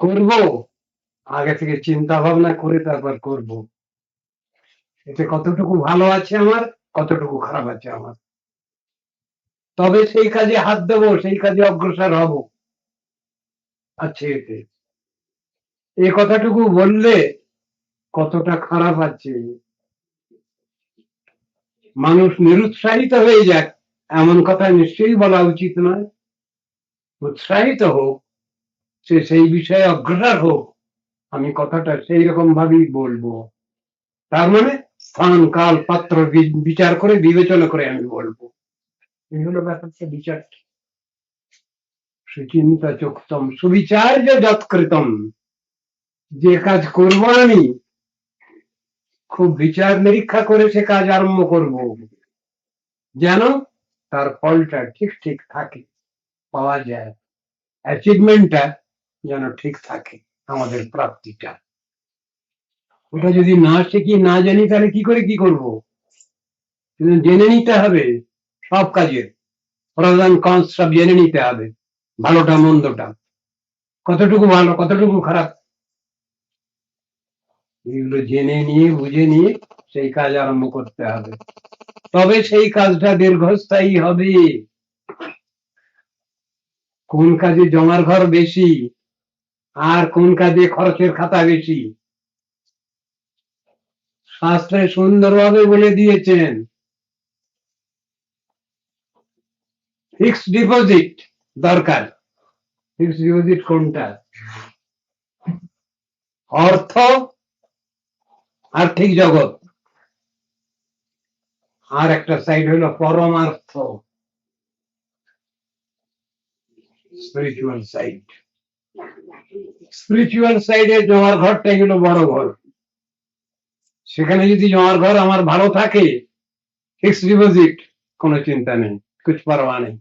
করব, আগে থেকে চিন্তা ভাবনা করে তারপর করব। এতে কতটুকু ভালো আছে আমার, কতটুকু খারাপ আছে আমার, তবে সেই কাজে হাত দেবো, সেই কাজে অগ্রসর হব। আচ্ছা, এতে এই কথাটুকু বললে কতটা খারাপ আছে, মানুষ নিরুৎসাহিত হয়ে যাক এমন কথা নিশ্চয়ই বলা উচিত নয়। উৎসাহিত হোক, সে সেই বিষয়ে অগ্রসর হোক, আমি কথাটা সেই রকম ভাবেই বলবো। তার মানে স্থান কাল পাত্র বিচার করে বিবেচনা করে আমি বলবো। এই হলো ব্যাপারটা, বিচার। সুচিন্তা চোক্তম সুবিচার্য যৎকৃতম, যে কাজ করব আমি খুব বিচার নিরীক্ষা করে সে কাজ আরম্ভ করব, যেন তার ফলটা ঠিক ঠিক থাকে, পাওয়া যায়, অ্যাচিভমেন্টটা যেন ঠিক থাকে, আমাদের প্রাপ্তিটা। ওটা যদি না শিখি, না জানি, তাহলে কি করে কি করব? কিন্তু জেনে নিতে হবে, সব কাজের প্রধান কনস সব জেনে নিতে হবে, ভালোটা মন্দটা, কতটুকু ভালো কতটুকু খারাপ, এগুলো জেনে নিয়ে বুঝে নিয়ে সেই কাজ আরম্ভ করতে হবে, তবে সেই কাজটা দীর্ঘস্থায়ী হবে। কোন কাজে জমার ঘর বেশি আর কোন কাজে খরচের খাতা বেশি, শাস্ত্রে সুন্দরভাবে বলে দিয়েছেন। ফিক্সড ডিপোজিট দরকার। ফিক্সড ডিপোজিট কোনটা? অর্থ, আর্থিক জগৎ, আর একটা সাইড হলো পরমার্থ, স্পিরিচুয়াল সাইড। স্পিরিচুয়াল সাইডে জমার ঘরটাই হলো বড় ঘর। সেখানে যদি জমার ঘর আমার ভালো থাকে, ফিক্সড ডিপোজিট, কোনো চিন্তা নেই, কুছ পারোয়া নেই।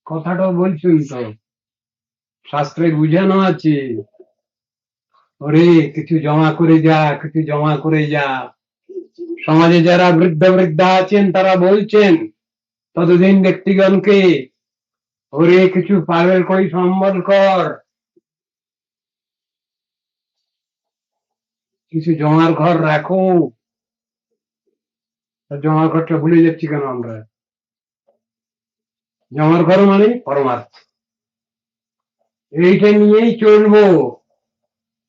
কথাটাও বলছেন তো, শাস্ত্রে বুঝানো আছে, ওরে কিছু জমা করে যা, কিছু জমা করে যা। সমাজে যারা বৃদ্ধ বৃদ্ধা আছেন তারা বলছেন ততদিন ব্যক্তিগণকে, ওরে কিছু পাবের কই সম্বল কর, কিছু জমার ঘর রাখো। জমার ঘরটা ভুলে যাচ্ছি কেন আমরা? জমার ঘর মানে পরমার্থ, এইটা নিয়েই চলবো,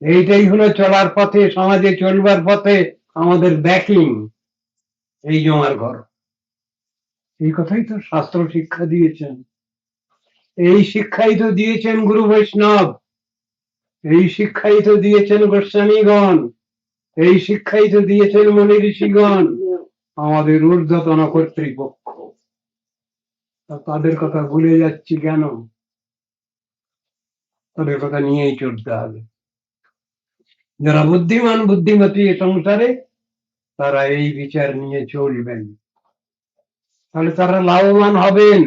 এইটাই হলো চলার পথে, সমাজে চলবার পথে আমাদের ব্যাকিং, এই জমার ঘর। এই কথাই তো শাস্ত্র শিক্ষা দিয়েছেন, এই শিক্ষাই তো দিয়েছেন গুরু বৈষ্ণব, এই শিক্ষাই তো দিয়েছেন গোস্বামীগণ, এই শিক্ষাই তো দিয়েছেন মুনি ঋষিগণ, আমাদের ঊর্ধ্বতন কর্তৃপক্ষ। তাদের কথা ভুলে যাচ্ছি কেন? তাদের কথা নিয়েই চলতে হবে। যারা বুদ্ধিমান বুদ্ধিমতী এ সংসারে, তারা এই বিচার নিয়ে চলবেন, তাহলে তারা লাভবান হবেন,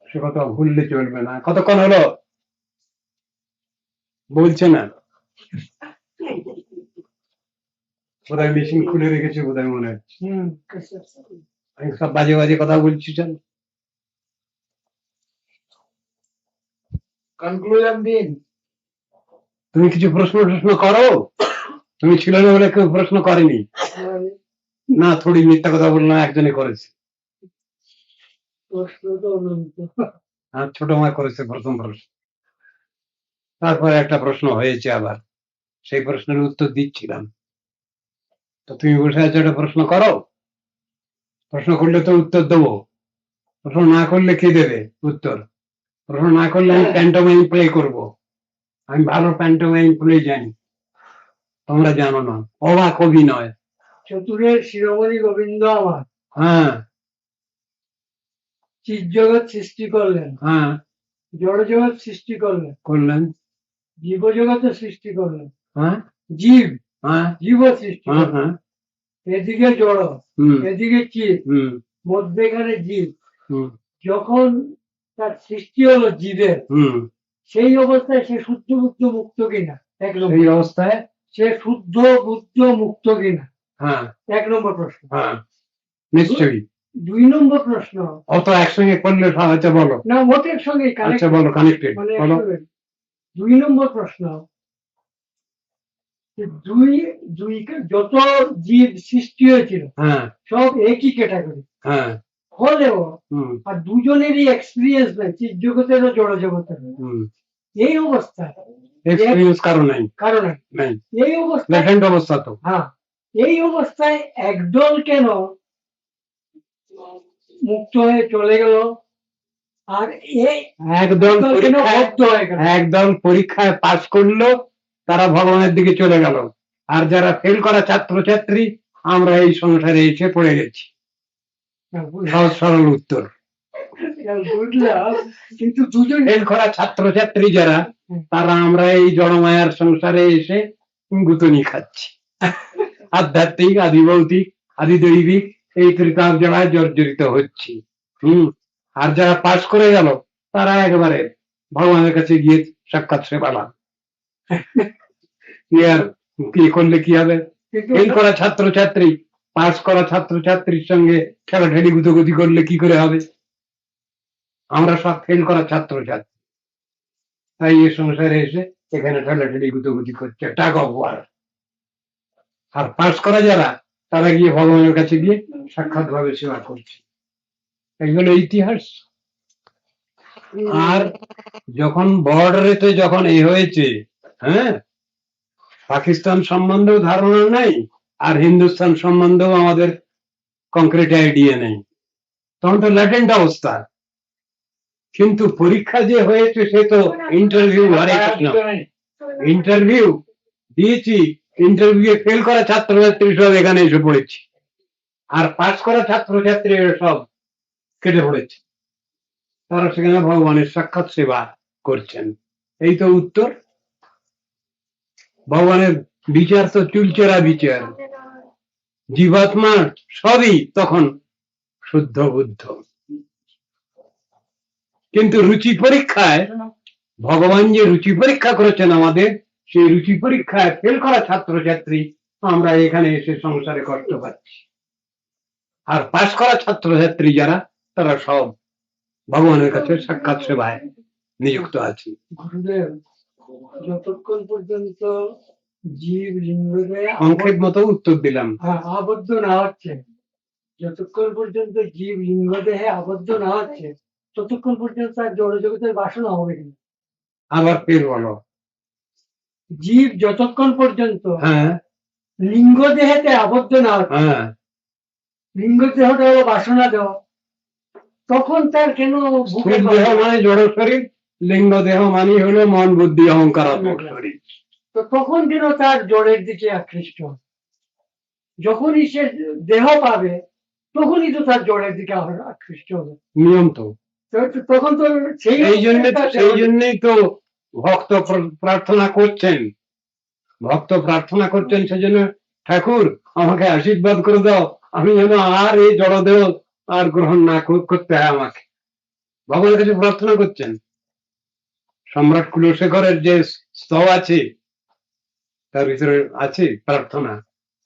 সে কথা ভুললে চলবে না। কতক্ষণ হলো বলছে না, বোধহয় মেশিন খুলে রেখেছে, বোধহয় মনে হচ্ছে। আমি সব বাজে বাজে কথা বলছি। কনক্লুশন দিন। তুমি কিছু প্রশ্ন টশ্ন করো, তুমি ছিল না বলে কেউ প্রশ্ন করেনি। না, থোড়ি মিথ্যা কথা বললাম, একজনে করেছে। ছোট মা করেছে প্রথম প্রশ্ন, তারপরে একটা প্রশ্ন হয়েছে আবার, সেই প্রশ্নের উত্তর দিচ্ছিলাম। তো তুমি বসে আছো, একটা প্রশ্ন করো, প্রশ্ন করলে তো উত্তর দেবো, প্রশ্ন না করলে কে দেবে উত্তর? প্রশ্ন না করলে আমি প্যান্টোমাইম প্লে করবো, আমি ভালো প্যান্টোমাইম প্লে জানি, তোমরা জানো না, অবাক অভিনয়। চতুরের শিরোমণি গোবিন্দ আমার, হ্যাঁ, চিৎ জগৎ সৃষ্টি করলেন, হ্যাঁ, জড় জগৎ সৃষ্টি করলেন, জীব জগতের সৃষ্টি করলেন, হ্যাঁ, জীব, হ্যাঁ, জীব সৃষ্টি, হ্যাঁ, এদিকে জড়, এদিকে চিৎ, মধ্যেখানে জীব। যখন তার সৃষ্টি হলো জীবের, সেই অবস্থায় সে শুদ্ধ বুদ্ধ মুক্ত কিনা, এক নম্বর। সেই অবস্থায় সে শুদ্ধ বুদ্ধ মুক্ত কিনা, হ্যাঁ, এক নম্বর প্রশ্ন। হ্যাঁ, নিশ্চয়ই 2 নম্বর প্রশ্ন, অত একসঙ্গে করলে সব হচ্ছে, বলো। না মোটের সঙ্গে আচ্ছা বলো, কানেক্টেড মানে বলো। 2 নম্বর প্রশ্ন, যে যত জীব সৃষ্টি হয়েছিল হ্যাঁ সব একই ক্যাটাগরি হ্যাঁ হলেও হুম আর দুজনেরই এক্সপিরিয়েন্স নাই, চিৎ জগতের ও জড় জগতের। হুম এই অবস্থা এক্সপিরিয়েন্স কারো নাই, কারণ নাই, এই অবস্থায়, লেটেন্ট অবস্থা তো। হ্যাঁ, এই অবস্থায় একদল কেন মুক্ত হয়ে চলে গেল, আর এই একদল কেন পরীক্ষায়, বদ্ধ হয়ে গেল? একদল পরীক্ষায় পাস করলো, তারা ভগবানের দিকে চলে গেল। আর যারা ফেল করা ছাত্রছাত্রী, আমরা এই সংসারে এসে পড়ে গেছি। সহজ সরল উত্তর। বুঝলাম, কিন্তু দুজন ফেল করা ছাত্রছাত্রী যারা, তারা আমরা এই জড়মায়ার সংসারে এসে গুতনি খাচ্ছি। আধ্যাত্মিক, আদি ভৌতিক, আদি দৈবিক এই ত্রিকার্যমায় জর্জরিত হচ্ছি। আর যারা পাস করে গেল, তারা একেবারে ভগবানের কাছে গিয়ে সাক্ষাৎ সেবা লাভ। কি আর কি করলে কি হবে? ফেল করা ছাত্রছাত্রী পাস করা ছাত্রছাত্রীর সঙ্গে ঠেলাঠেলি গুতগুতি করলে কি করে হবে? আমরা সব ফেল করা ছাত্রছাত্রী, তাই এই সংসারে এসে এখানে ঠেলাঠেলি গুতগুতি করছে, টাগ অফ ওয়ার। আর পাস করা যারা, তারা গিয়ে ভগবানের কাছে গিয়ে সাক্ষাৎ ভাবে সেবা করছে। এইগুলো ইতিহাস। আর যখন বর্ডারেতে যখন এই হয়েছে, হ্যাঁ, পাকিস্তান সম্বন্ধেও ধারণা নাই, আর হিন্দুস্তান সম্বন্ধেও আমাদের কংক্রিট আইডিয়া নেই, তখন তো ল্যাটেন্ট অবস্থা। কিন্তু পরীক্ষা যে হয়েছে সে তো ইন্টারভিউ, ইন্টারভিউ দিয়েছি, ইন্টারভিউ ফেল করা ছাত্রছাত্রী সব এখানে এসে পড়েছে, আর পাস করা ছাত্রছাত্রী সব কেটে পড়েছে, তারা সেখানে ভগবানের সাক্ষাৎ সেবা করছেন। এই তো উত্তর। ভগবানের বিচার তো চুলচেরা বিচার, জীবাত্মা সবই তখন শুদ্ধ বুদ্ধ। কিন্তু রুচি পরীক্ষায় ভগবান যে রুচি পরীক্ষা করেছেন আমাদের, সেই রুচি পরীক্ষায় ফেল করা ছাত্রছাত্রী আমরা এখানে এসে সংসারে কষ্ট পাচ্ছি। আর পাস করা ছাত্রছাত্রী যারা, তারা সব ভগবানের কাছে সাক্ষাৎ সেবায় নিযুক্ত আছে। গুরুদেব, যতক্ষণ পর্যন্ত জীব লিঙ্গকে সংক্ষেপ মতো উত্তর দিলাম। আবদ্ধ না হচ্ছে, যতক্ষণ পর্যন্ত জীব লিঙ্গ দেহে আবদ্ধ না হচ্ছে, ততক্ষণ পর্যন্ত তার জড় জগতের বাসনা হবে না। আবার ফের বলো। জীব যতক্ষণ পর্যন্ত হ্যাঁ লিঙ্গ দেহেতে আবদ্ধ না হচ্ছে, হ্যাঁ, লিঙ্গ দেহটা হলো বাসনা দেহ, তখন তার কেন স্থূল দেহ মানে জড় শরীর, লিঙ্গ দেহ মানে হলো মন বুদ্ধি অহংকারাত্মক শরীর। তো তখন কেন তার জড়ের দিকে আকৃষ্ট? যখনই সে দেহ পাবে তখনই তো তার জড়ের দিকে আকৃষ্ট হবে, নিয়ম তো। তখন তো সেই জন্যই তো ভক্ত প্রার্থনা করছেন, ভক্ত প্রার্থনা করছেন সেজন্য, ঠাকুর আমাকে আশীর্বাদ করে দাও, আমি যেন আর এই জড়দেহ আর গ্রহণ না করতে হয় আমাকে। ভগবানের কাছে প্রার্থনা করছেন। সম্রাট কুলশেখরের যে স্তব আছে, তার ভিতরে আছে প্রার্থনা,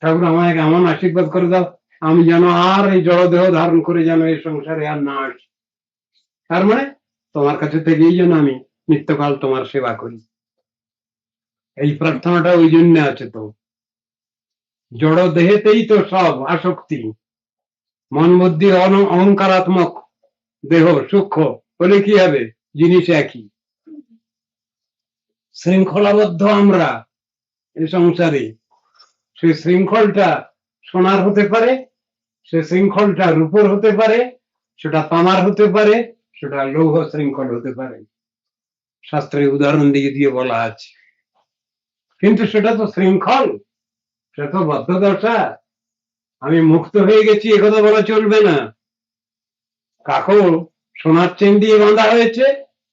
ঠাকুর আমাকে এমন আশীর্বাদ করে দাও, আমি যেন আর এই জড়দেহ ধারণ করে যেন এই সংসারে আর না আসি। তার মানে তোমার কাছে থেকেই যেন আমি নিত্যকাল তোমার সেবা করি। এই প্রার্থনাটা ওই জন্য আছে। তো জড় দেহেতেই তো সব আসক্তি, মন বুদ্ধি অহংকারাত্মক দেহ সূক্ষ্ম হলে কি হবে, জিনিস একই। শৃঙ্খলাবদ্ধ আমরা এই সংসারে, সেই শৃঙ্খলটা সোনার হতে পারে, সে শৃঙ্খলটা রূপোর হতে পারে, সেটা তামার হতে পারে, সেটা লৌহ শৃঙ্খল হতে পারে, শাস্ত্রে উদাহরণ দিয়ে বলা আছে। কিন্তু সেটা তো শৃঙ্খল, সেটা তো বদ্ধদশা। আমি মুক্ত হয়ে গেছি একথা বলা চলবে না। কাকো সোনার চেন দিয়ে বাঁধা হয়েছে,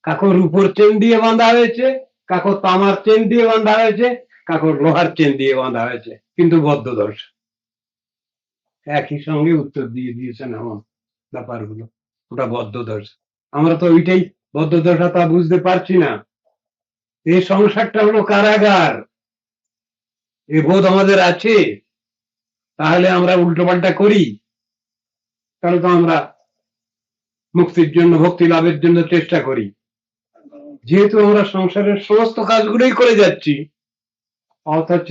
কাকো রূপোর চেন দিয়ে বাঁধা হয়েছে, কাকো তামার চেন দিয়ে বাঁধা হয়েছে, কাকো লোহার চেন দিয়ে বাঁধা হয়েছে, কিন্তু বদ্ধদশা। একই সঙ্গে উত্তর দিয়ে দিয়েছেন আমার ব্যাপারগুলো, ওটা বদ্ধদশা। আমরা তো ওইটাই বদ্ধদশা, তা বুঝতে পারছি না। এই সংসারটা হলো কারাগার, এ বোধ আমাদের আছে, তাহলে আমরা উল্টোপাল্টা করি। তাহলে তো আমরা মুক্তির জন্য, ভক্তি লাভের জন্য চেষ্টা করি। যেহেতু আমরা সংসারের সমস্ত কাজগুলোই করে যাচ্ছি, অথচ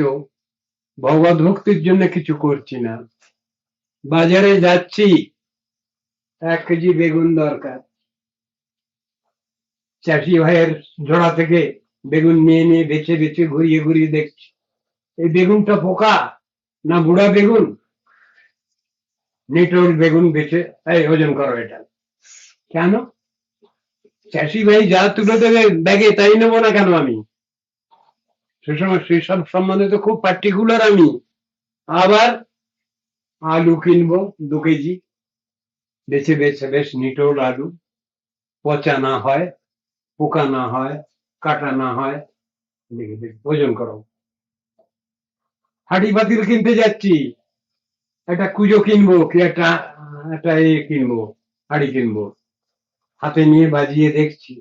ভগবত ভক্তির জন্য কিছু করছি না। বাজারে যাচ্ছি, 1 কেজি বেগুন দরকার, চাষি ভাইয়ের জোড়া থেকে বেগুন নিয়ে নিয়ে বেছে বেছে ঘুরিয়ে ঘুরিয়ে দেখছি এই বেগুনটা পোকা না বুড়া বেগুন। নিটোল বেগুন বেছে, এই ওজন করো এটা। কেন? চাষি ভাই যা তুলে দেবে ব্যাগে তাই নেবো না কেন আমি? সে সময় সেসব সম্বন্ধে তো খুব পার্টিকুলার আমি। আবার আলু কিনবো 2 কেজি, বেছে বেছে বেশ নিটোল আলু, পচা না হয়, পোকা না হয়, কাটা না হয়, দেখে দেখে ওজন করো। হাঁড়ি পাতিল কিনতে যাচ্ছি, একটা কুজো কিনবো কি একটা একটা এ কিনবো, হাঁড়ি কিনবো, হাতে নিয়ে বাজিয়ে দেখছি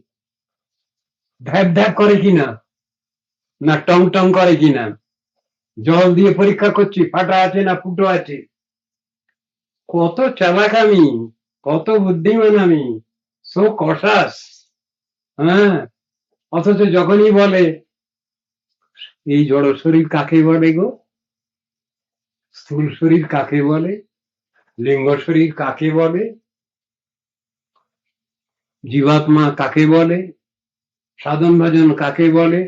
ধ্যাপ ধ্যাপ করে কিনা, না টং টং করে কিনা, জল দিয়ে পরীক্ষা করছি ফাটা আছে না ফুটো আছে। কত চালাক আমি, কত বুদ্ধিমান আমি, সো কসাস। হ্যাঁ, অথচ যখনই বলে এই জড় শরীর কাকে বলে গো, স্থূল শরীর কাকে বলে, লিঙ্গ শরীর কাকে বলে, জীবাত্মা কাকে বলে, সাধন ভজন কাকে বলে,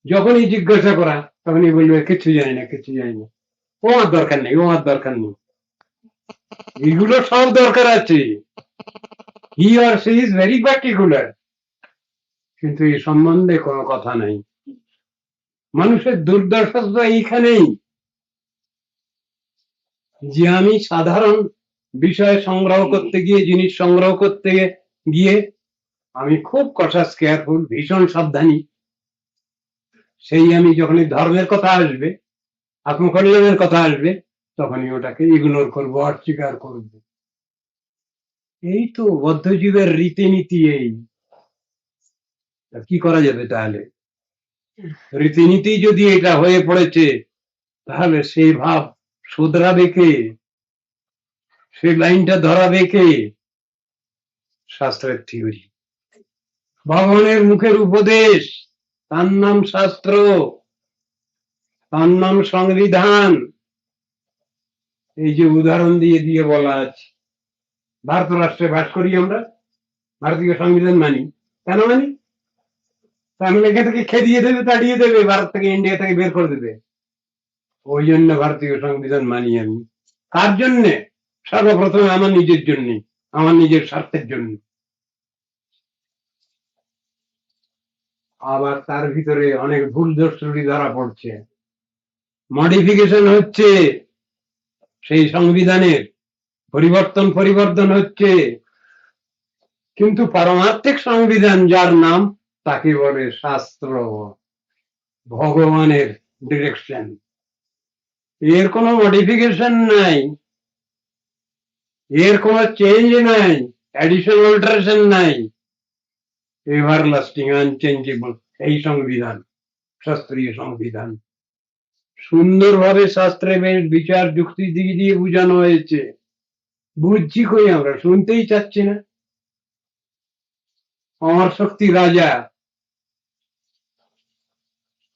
যখনই জিজ্ঞাসা করা তখনই বলবে কিছু জানি না, কিছু জানি না, ও আর দরকার নেই, ও আর দরকার নেই। এগুলো সব দরকার আছে, হি আর সি ইজ ভেরি পার্টিকুলার, কিন্তু এই সম্বন্ধে কোনো কথা নাই। মানুষের দুর্দশা তো এইখানেই যে আমি সাধারণ বিষয় সংগ্রহ করতে গিয়ে, জিনিস সংগ্রহ করতে গিয়ে আমি খুব কশাস, কেয়ারফুল, ভীষণ সাবধানী। সেই আমি যখনই ধর্মের কথা আসবে, আত্মকল্যাণের কথা আসবে, তখনই ওটাকে ইগনোর করবো, অস্বীকার করবো। এই তো বদ্ধজীবের রীতিনীতি। এই কি করা যাবে তাহলে? রীতিনীতি যদি এটা হয়ে পড়েছে, তাহলে সেই ভাব শুধরাবে কে, সে লাইনটা ধরাবে কে? শাস্ত্রের থিওরি, ভগবানের মুখের উপদেশ, তার নাম শাস্ত্র, তার নাম সংবিধান। এই যে উদাহরণ দিয়ে দিয়ে বলা আছে, ভারত রাষ্ট্রে বাস করি আমরা, ভারতীয় সংবিধান মানি। কেন মানি? আমেরিকা থেকে খেদিয়ে দেবে, তাড়িয়ে দেবে, ভারত থেকে, ইন্ডিয়া থেকে বের করে দেবে, ওই জন্য ভারতীয় সংবিধান মানি আমি। কার জন্যে? সর্বপ্রথমে আমার নিজের জন্য, আমার নিজের স্বার্থের জন্য। আবার তার ভিতরে অনেক ভুল দোষত্রুটি ধরা পড়ছে, মডিফিকেশন হচ্ছে, সেই সংবিধানের পরিবর্তন হচ্ছে, কিন্তু পারমার্থিক সংবিধান যার নাম, তাকে বলে শাস্ত্র, ভগবানের ডিরেকশন। এর কোনো মডিফিকেশন নাই, এর কোনো চেঞ্জ নাই, অ্যাডিশন অল্টারেশন নাই, এভার লাস্টিং, আনচেঞ্জেবল এই সংবিধান, শাস্ত্রীয় সংবিধান। সুন্দরভাবে শাস্ত্রে বেশ বিচার যুক্তি দিয়ে দিয়ে বোঝানো হয়েছে, বুঝছি কই আমরা, শুনতেই চাচ্ছি না। অমর শক্তি রাজা,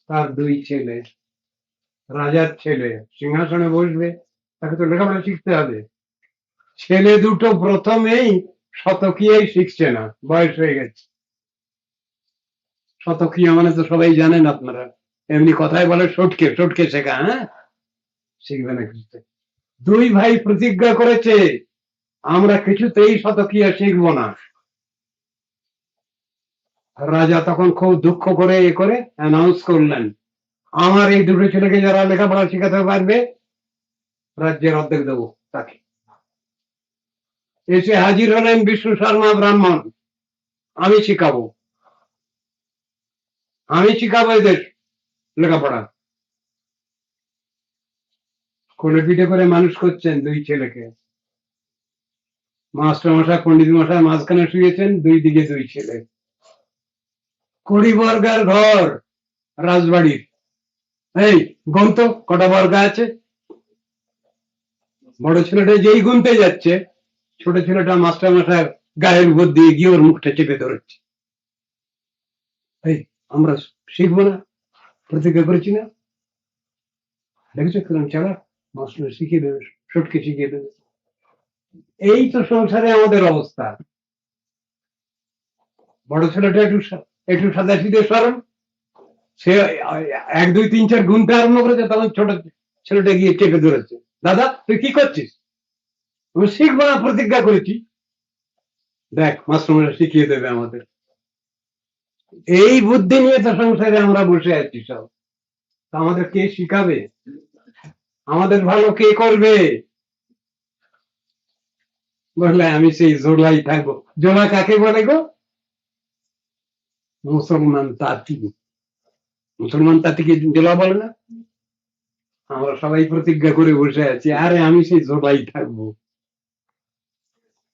তার 2 ছেলে, রাজার ছেলে সিংহাসনে বসবে, তাকে তো লেখাপড়া শিখতে হবে। ছেলে দুটো প্রথমেই শতকিয়াই শিখছে না, বয়স হয়ে গেছে। শতকিয়া মানে তো সবাই জানেন আপনারা, এমনি কথায় বলে সটকে সটকে শেখা। হ্যাঁ, শিখবে না কিছু। 2 ভাই প্রতিজ্ঞা করেছে, আমরা কিছুতেই শতকিয়া শিখবো না। রাজা তখন খুব দুঃখ করে এ করে অ্যানাউন্স করলেন, আমার এই 2 ছেলেকে যারা লেখাপড়া শেখাতে পারবে, রাজ্যের অর্ধেক দেবো তাকে। এসে হাজির হলেন বিষ্ণু শর্মা ব্রাহ্মণ, আমি শিখাবো, আমি শিখাবো এদের লেখাপড়া। কোলে পিঠে করে মানুষ করছেন 2 ছেলেকে, মাস্টার মশাই, পন্ডিত মশাই মাঝখানে শুয়েছেন, 2 দিকে 2 ছেলে। 20 বর্গার ঘর রাজবাড়ির। এই গন্ত কটা বর্গা আছে? বড় ছেলেটা যেই গুনতে যাচ্ছে, ছোট ছেলেটা মাস্টার মশাই গায়ের উপর দিয়ে গিয়ে ওর মুখটা চেপে ধরেছে। এই আমরা শিখবো না, প্রতিজ্ঞা করেছি না, দেখেছো কিরম চালা, মাস্টার শিখিয়ে দেবে, সটকে শিখিয়ে দেবে। এই তো সংসারে আমাদের অবস্থা। বড় ছেলেটা একটু সাদা সিধে সরল, সে 1 2 3 4 গুনতে আরম্ভ করেছে, তখন ছোট ছেলেটা গিয়ে চেপে ধরেছে, দাদা তুই কি করছিস? আমি শিখবো না, প্রতিজ্ঞা করেছি। দেখ মাস্টার শিখিয়ে দেবে আমাদের। এই বুদ্ধি নিয়ে তো সংসারে আমরা বসে আছি সব। তা আমাদের কে শিখাবে? আমাদের ভালো কে করবে? বললে আমি সেই জোলাই থাকবো। জোলা কাকে বলে গো? মুসলমান তাঁতি। মুসলমান তাঁতিকে জোলা বলে না? আমরা সবাই প্রতিজ্ঞা করে বসে আছি, আরে আমি সেই জোলাই থাকবো।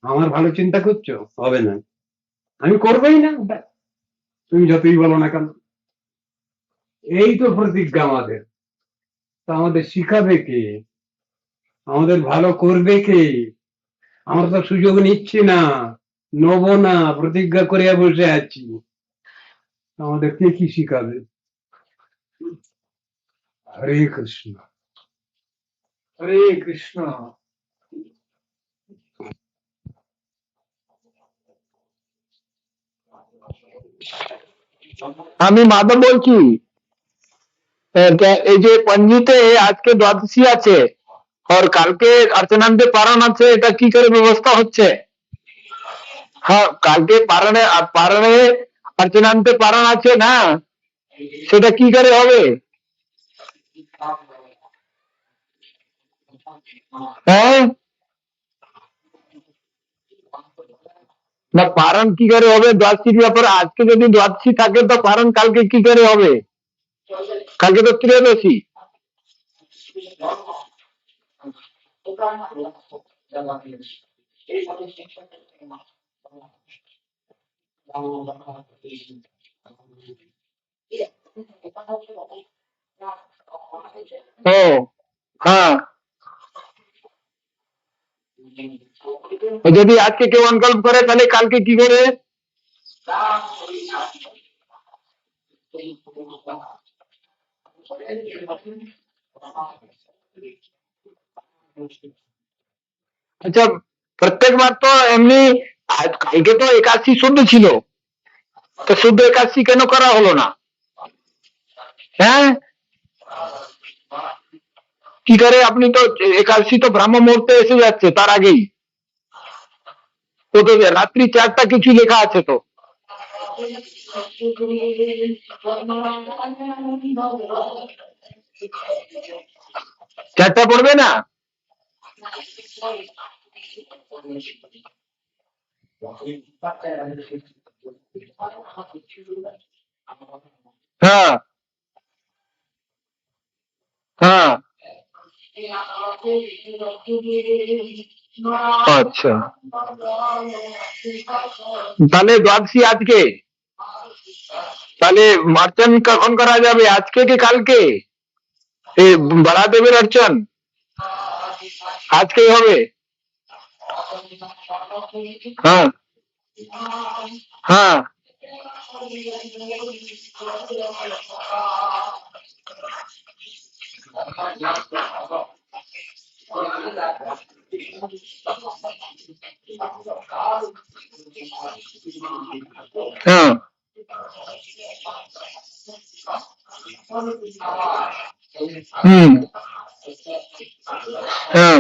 আমার ভালো চিন্তা করছো? হবে না, আমি করবোই না ওটা, তুমি যতই বলো না কেন। এই তো প্রতিজ্ঞা আমাদের। তা আমাদের শিখাবে কে? আমাদের ভালো করবে কে? আমরা তো সুযোগ নিচ্ছি না, নেবো না, প্রতিজ্ঞা করে বসে আছি। আমাদের কে কি শিখাবে? হরে কৃষ্ণ, হরে কৃষ্ণ। আমি মাধব বলছি। এই যে পঞ্জিতে আজকে দ্বাদশী আছে আর কালকে অর্চনান্তে পারণ আছে, এটা কি করে ব্যবস্থা হচ্ছে? হ্যাঁ, কালকে পারণে অর্চনান্তে পারণ আছে না, সেটা কি করে হবে? হ্যাঁ, না পারণ কি করে হবে দ্বাদশীর ব্যাপারে? আজকে যদি দ্বাদশী থাকে তো পারণ কালকে কি করে হবে? কালকে তো ত্রয়োদশী। ও হ্যাঁ, যদি আজকে কেউ অনকল্প করে তাহলে কালকে কি করে? আচ্ছা, প্রত্যেকবার তো এমনি, কালকে তো একাদশী শুদ্ধ ছিল, তো শুদ্ধ একাদশী কেন করা হলো না? হ্যাঁ, কি করে? আপনি তো একাদশী তো ব্রাহ্ম মুহূর্তে এসে যাচ্ছে, তার আগেই তো তো রাত্রি 4টা কিছু লেখা আছে তো। 4টা পড়বে না? হ্যাঁ হ্যাঁ, আচ্ছা, তাহলে দ্বাদশী আজকে, তাহলে অর্চন কখন করা যাবে, আজকে কি কালকে? এই বাড়াদেবের অর্চন আজকেই হবে? হ্যাঁ হ্যাঁ, হ্যাঁ, হুম, হ্যাঁ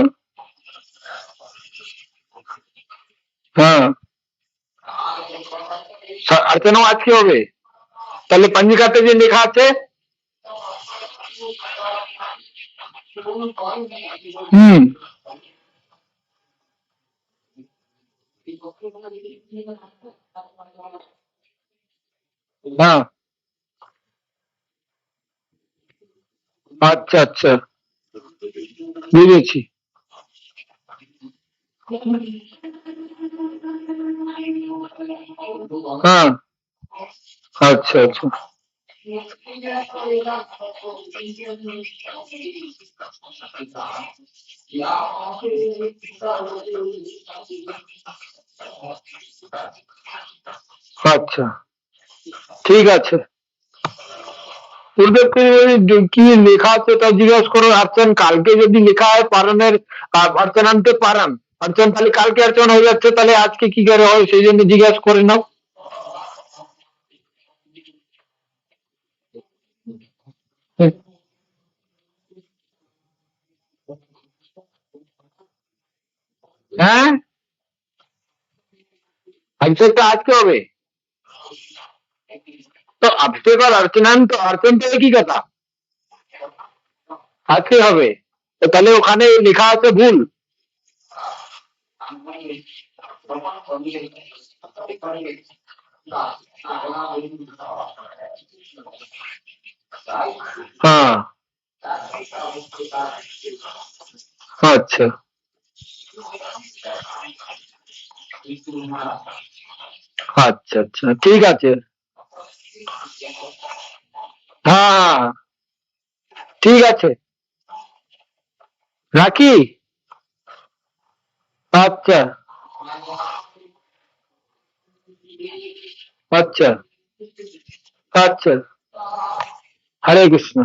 হ্যাঁ, অর্চনাও আজকে হবে? তাহলে পঞ্জিকাতে যে লেখা আছে, হুম, হ্যাঁ, আচ্ছা আচ্ছা, বুঝেছি। হ্যাঁ, আচ্ছা আচ্ছা, আচ্ছা, ঠিক আছে। গুরুদেবকে কি লেখা আছে তা জিজ্ঞেস করো। আর্চন কালকে যদি লেখা হয় পারণের অর্চনান্তে পারান অর্চন, তাহলে কালকে অর্চন হয়ে যাচ্ছে, তাহলে আজকে কি করে হয় সেই জন্য জিজ্ঞেস করে নাও। হ্যাঁ, অভিষেকটা আজকে হবে। তো অভিষেক আর অর্চনান তো অর্চন তো একই কথা, আজকে হবে। তো তাহলে ওখানে লেখা আছে ভুল। হ্যাঁ, আচ্ছা আচ্ছা আচ্ছা, ঠিক আছে। হ্যাঁ, ঠিক আছে, রাখি। আচ্ছা আচ্ছা আচ্ছা, হরে কৃষ্ণ।